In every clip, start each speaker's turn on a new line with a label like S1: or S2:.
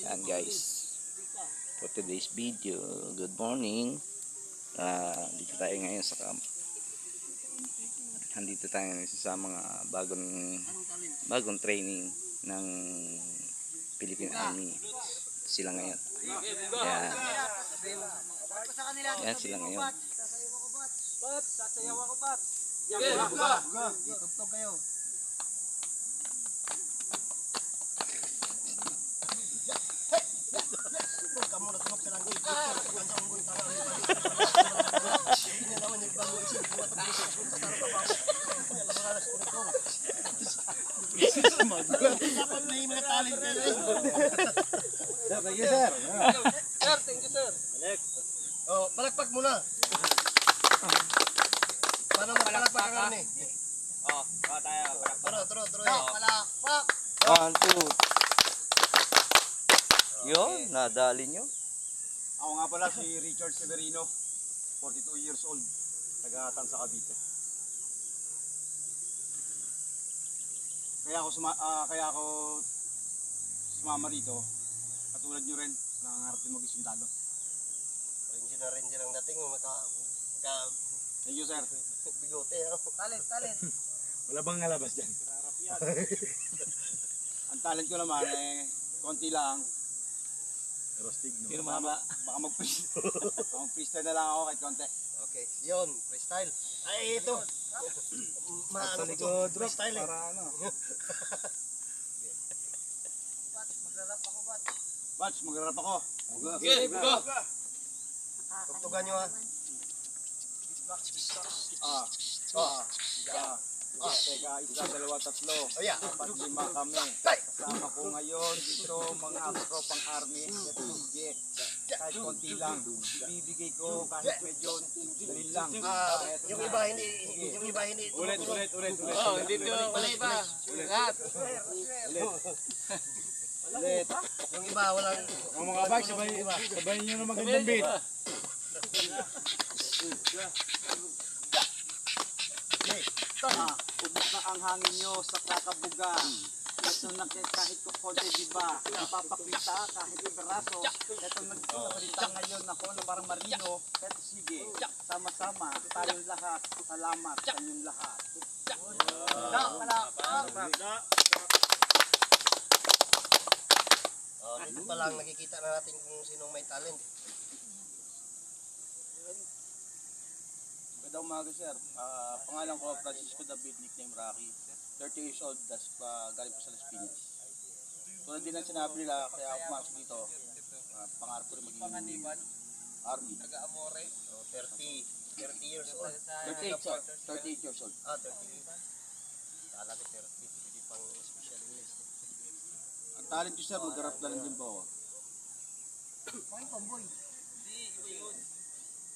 S1: And guys, for today's video, good morning. Dito tayo ngayon sa camp. Andito tayo ngayon sa mga bagong training ng Philippine Army. Sila ngayon. Yan sila ngayon.
S2: Tugtog kayo. Kamu na tunok sa langit. Hindi naman yung bago isip. Dapat may mga talent kayo.
S3: Thank you, sir.
S2: Sir, thank you, sir. Oh, palakpak muna. Paano magpalakpak ka kami?
S3: Oh, tayo.
S2: Turo. Palakpak.
S1: 1, 2. Yun, nadali nyo.
S3: Ako nga pala si Richard Severino, 42 years old, taga-Tan sa Cavite. Kaya ako sumama rito, katulad nyo rin, nangangarap din mag-isundalo.
S2: Ranger ang dating,
S3: Thank you, sir.
S2: bigote. Talent.
S3: Wala bang nalabas dyan? Ang talent ko naman, konti lang. Rostig, no?
S1: Pero mahaba.
S3: Baka mag-freestyle na lang ako kahit konti.
S2: Okay, yun, freestyle. Ay, ito. Maano ko ito, freestyle eh.
S3: Para ano?
S2: Bats, magrarap ako, Bats.
S3: Okay, go!
S2: Tugtugan nyo ha.
S3: Teka, 1, 2, 3.
S2: Ayan.
S3: 4, 5 kami. Kasama ko ngayon dito mga tropang army. Sige. Kahit konti lang. Ibibigay ko kahit medyo dalil lang.
S2: Yung iba hindi.
S3: Ulit.
S2: Oh, dito wala iba.
S3: Ulit.
S2: Yung iba walang.
S3: Ang mga bag, sabayin nyo na magandang beat. Ubos na ang hangin nyo sa kakabugan. Ito na kahit kukonte, diba? Napapakita kahit peraso. Ito nagsasalita ngayon ako na parang marino. Ito sige, sama-sama tayong lahat. Salamat sa inyong lahat.
S2: Dito pa lang nakikita na natin kung sinong may talent.
S4: Magandang umaga, sir. Pangalan ko Francisco David, nickname Rocky. 30 years old, galing po sa Las Piñas. Tulad din ang sinabi nila, kaya ako pumasok dito. Pangarap ko rin maging army.
S2: Taga-Amore. 30 years old.
S4: 38, sir. 38 years old.
S2: 30. Kala ko 30. Hindi pang special enlist.
S4: Ang talent ko, sir, mag-rap na lang din po ako.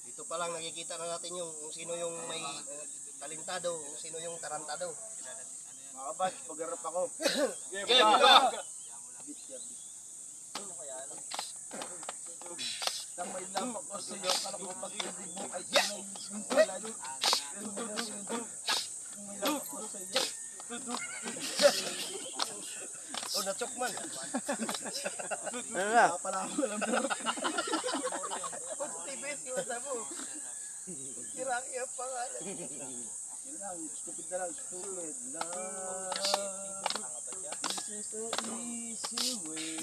S2: Dito pa lang nakikita na natin yung kung sino yung may talentado, kung sino yung tarantado.
S4: Mga kabats, mag-rap ako. Damay lang ako sa iyo, para ko pag-ibig mo ay sinayusin ko lalo. Damay lang ako sa iyo.
S2: Oh, na-chok man.
S1: Ano na?
S4: Pala ako lang po.
S2: TBS yung wala mo. Kiraki ang pangalan.
S4: Yun lang, stupid na lang, stupid. Love, this is the easy way.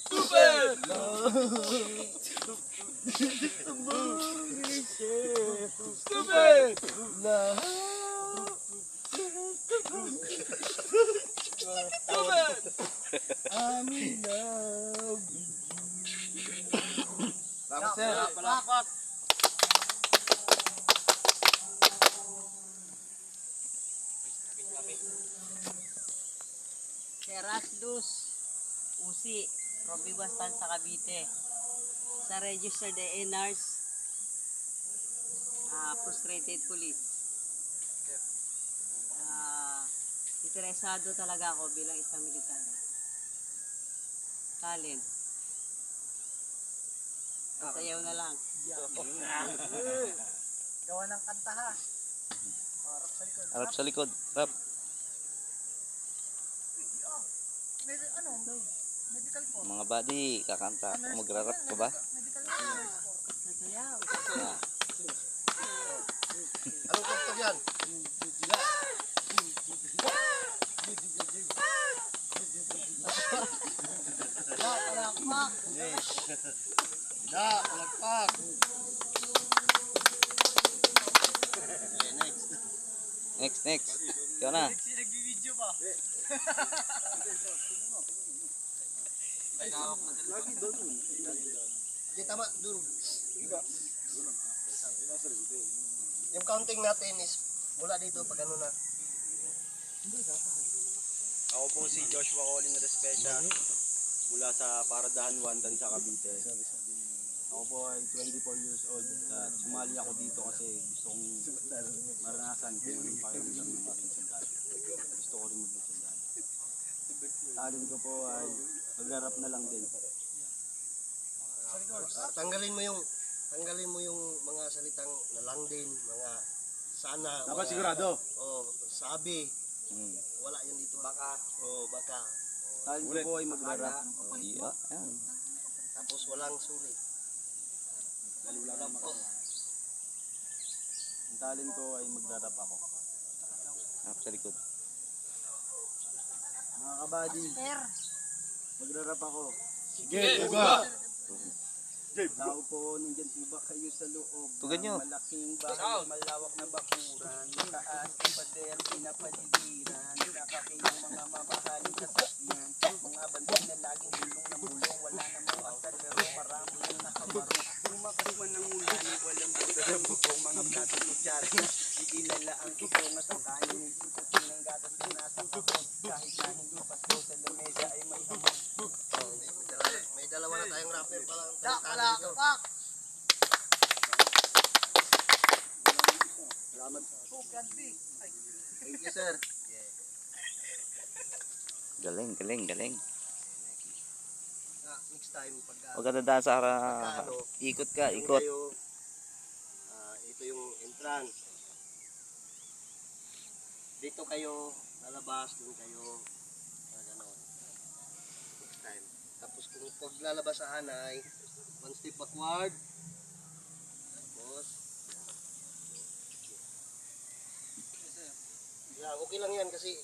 S4: Stupid! Love, stupid! Love, I'm in love with you. Salamat, sir.
S2: Palakpak.
S5: Luz Usi, Roby Bastan sa Cavite. Sa registered ANRs, frustrated police. Interesado talaga ako bilang isang militar. Talent. Sayaw na lang.
S2: Gawa ng kanta ha. Harap sa likod.
S1: Harap sa likod. Rap.
S2: May ano?
S1: Mga buddy, kakanta. Magra-rap ka ba?
S5: Sasayaw.
S1: Yeah.
S2: Anong tugtog yan?
S5: Palakpak.
S2: Da, palakpak. Okay, next.
S1: Next. Ikaw na.
S3: Nag-video ba?
S2: Di tama, dun. Yung counting natin is mula dito pag ano na.
S6: Ako po si Joshua Colin Respecia mula sa Paradahan Wandan sa Cavite. Ako po ay 24 years old at sumali ako dito kasi gusto kong maranasan kung anong pakiramdam ng ating sandali. Gusto ko rin mag-sandali. Talent ko po ay mag-rap na lang din.
S2: Tanggalin mo yung mga salitang nalang din, mga sana.
S6: Dapat
S2: mga-
S6: sigurado.
S2: Oh, sabi.
S1: Hmm.
S2: Wala yun dito. Baka. Oh, baka.
S6: Talent ko po ay mag-rap.
S1: Yeah. Yan.
S2: Tapos walang sulit. Walang po.
S6: Ang talent ko ay mag-rap ako.
S1: Ako sa likod.
S6: Mga kabady, mag-rap ako.
S4: Sige, uga!
S6: Tao po, nandyan po ba kayo sa loob?
S1: Tugan nyo.
S6: ng malaking bahay, malawak na bakuran, taas ng pader, pinapaligiran, nakakilang mga mamahaling kasakyan, mga bansin na laging bulong na bulong, wala namang asal pero marami yung nakabarong. Lumakas man ang ulan, walang buta ng bubong, mga plato kutsara na ikilala ang tutong at ang kanin ng ikutin ng gatas na nasa kapag, kahit na hindi pasto sa lamesa ay may hamon.
S2: Oh, may dalawa na tayong rapper pa lang. Talo dito.
S5: Palakpak.
S2: Thank you, sir.
S1: Galing.
S2: Next time, pagka
S1: Huwag ka dadaan sa ikot ka,
S2: doon
S1: ikot.
S2: kayo, ito yung entrance. Dito kayo, lalabas, doon kayo, gano'n. Next time. Tapos kung paglalabas sa hanay, one step backward. Tapos, yeah, okay lang yan kasi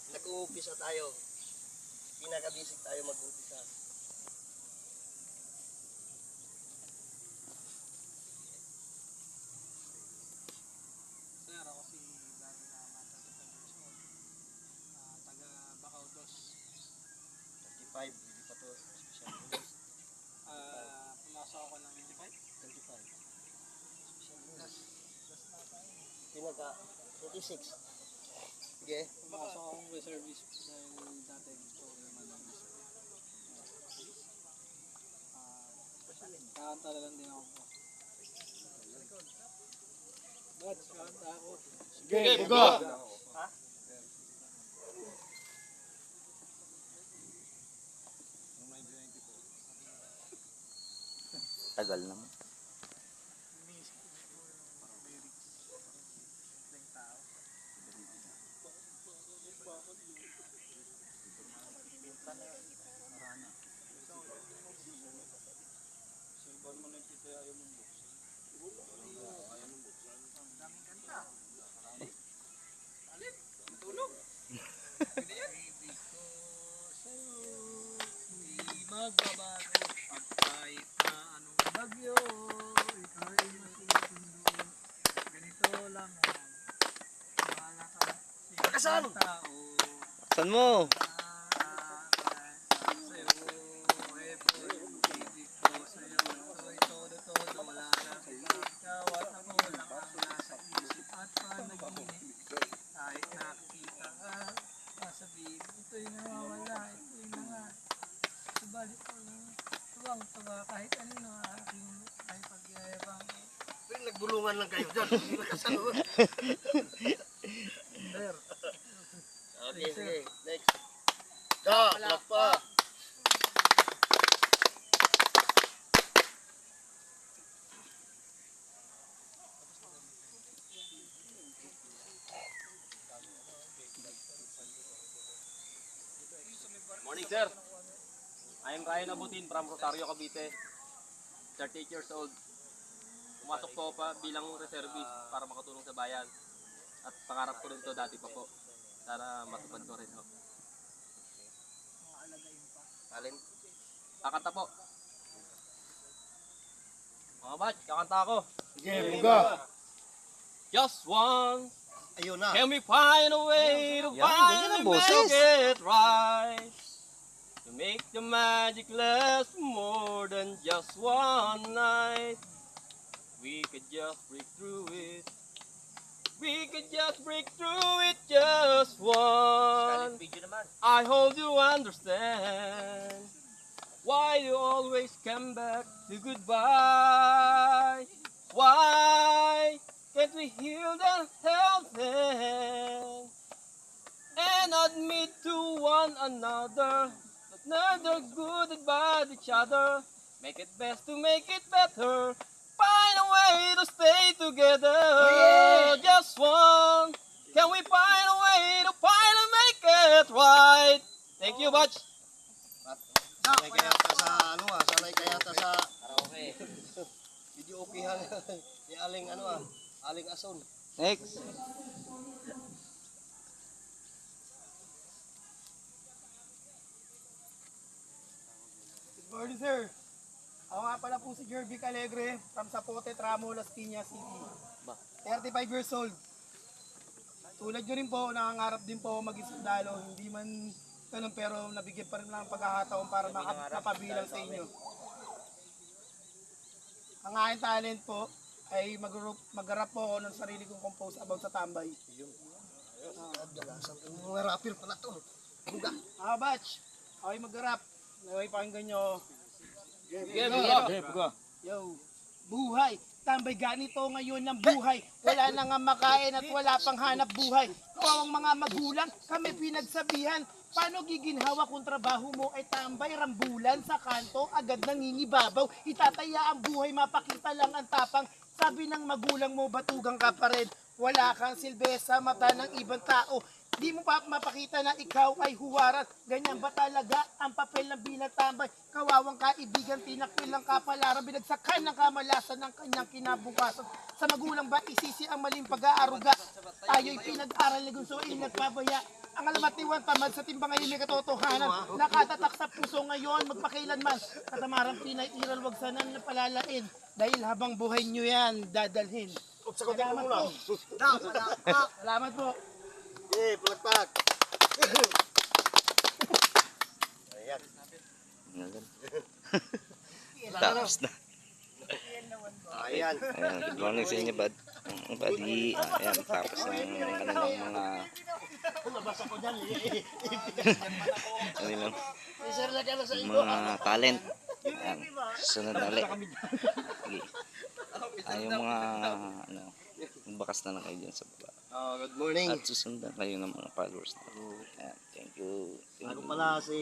S2: nag-uumpisa tayo. Pinaka-basic tayo mag-uumpisa.
S3: Sir, ako si Barry Naman, 35 years old. Taga Bacaudos.
S2: 35, hindi pa to special release.
S3: Pumasok ako ng 25.
S2: 35. Special release. Pinaka 26. Sige.
S3: Pumasok akong reservist dahil dati gusto ko naman ng kakanta lang din ako po. Ba't kakanta ako?
S4: Sige, uga!
S1: Tagal naman.
S3: Magbabago at kahit na anong bagyo, ikaw ay masusundo. Ganito lang yan. Bahala ka sa ibang tao.
S1: Saan mo?
S3: Sa'yo, ibig ko sa'yo. Ito'y todo-todo, wala na. Ikaw at ako lang ang nasa isip at panaginip. Kahit nakikita ka, sasabihin, ito'y nawawala, ito'y na nga. Subalit ko lang, tuwang-tuwa kahit ano na aking ay pagyayabang.
S2: Pero nagbulungan lang kayo dyan. Hindi na kasunod.
S3: Sir,
S2: Okay, sige. Next. Da, palakpak.
S6: Morning, sir.
S7: I'm Ryan Abutin from Rosario, Cavite. 38 years old. Pumasok po pa bilang reservist para makatulong sa bayan. At pangarap ko rin to dati pa po. Sana matupad ko rin ho.
S2: Alin?
S7: Kakanta po. Mga batch, kakanta ako.
S2: Sige, buga.
S7: Just one.
S2: Ayun na.
S7: Can we find a way to
S1: Yan, ganyan
S7: finally
S1: ang boses.
S7: make it right? To make the magic last more than just one night. We could just break through it. We could just break through it just one. I hope you understand why you always come back to goodbye. Why can't we heal the health and admit to one another that neither good and bad each other? Make it best to make it better. Find a way to stay together. Just one. Can we find a way to finally make it right? Thank you, Batch.
S2: Sanay kaya ta sa ano sanay kaya ta sa video okay hang ni Aling Aling Ason.
S1: Next.
S6: Good morning, sir. Ako nga pala po si Jervic Alegre from Zapote, Tramo, Las Piñas City. 35 years old. Tulad nyo rin po, nangangarap din po mag-isundalo. Hindi man ganun pero nabigyan pa rin lang ng pagkakataon para makapabilang sa inyo. Ang aking talent po ay mag-rap po ako ng sarili kong compose about sa tambay.
S2: Mga rapper pala to. Buga.
S6: Batch, ako'y mag-rap. Naway pakinggan nyo. Yo, buhay. Tambay ganito ngayon ng buhay. Wala na nga makain at wala pang hanap buhay. Kawang mga magulang, kami pinagsabihan. Paano giginhawa kung trabaho mo ay tambay, rambulan sa kanto, agad nangingibabaw. Itataya ang buhay, mapakita lang ang tapang. Sabi ng magulang mo, batugang ka pa rin. Wala kang silbi sa mata ng ibang tao. Di mo pa mapakita na ikaw ay huwaran. Ganyan ba talaga ang papel ng bilang tambay? Kawawang kaibigan, tinakil ng kapalaran, binagsakan ng kamalasan ng kanyang kinabukasan. Sa magulang ba isisi ang maling pag-aaruga? Tayo'y pinag-aral ni Gunsoy, nagpabaya. Ang alamat ni Juan Tamad sa timbang ngayon may katotohanan. Nakatatak sa puso ngayon, magpakailanman. Katamarang pinairal, wag sana na palalain. Dahil habang buhay nyo yan, dadalhin. Salamat po. Salamat po.
S2: Palagpag. Ayan.
S1: Tapos na.
S2: Ayan.
S1: Ayan, good morning sa inyo, bud. Buddy, ayan, tapos ang kanilang mga mga talent. Ayan, sunod na ulit. Okay. Yung mga bakas na lang kayo dyan sa baba.
S2: Good morning.
S1: At susundan kayo ng mga followers na. Ayan, thank you.
S2: Ako pala si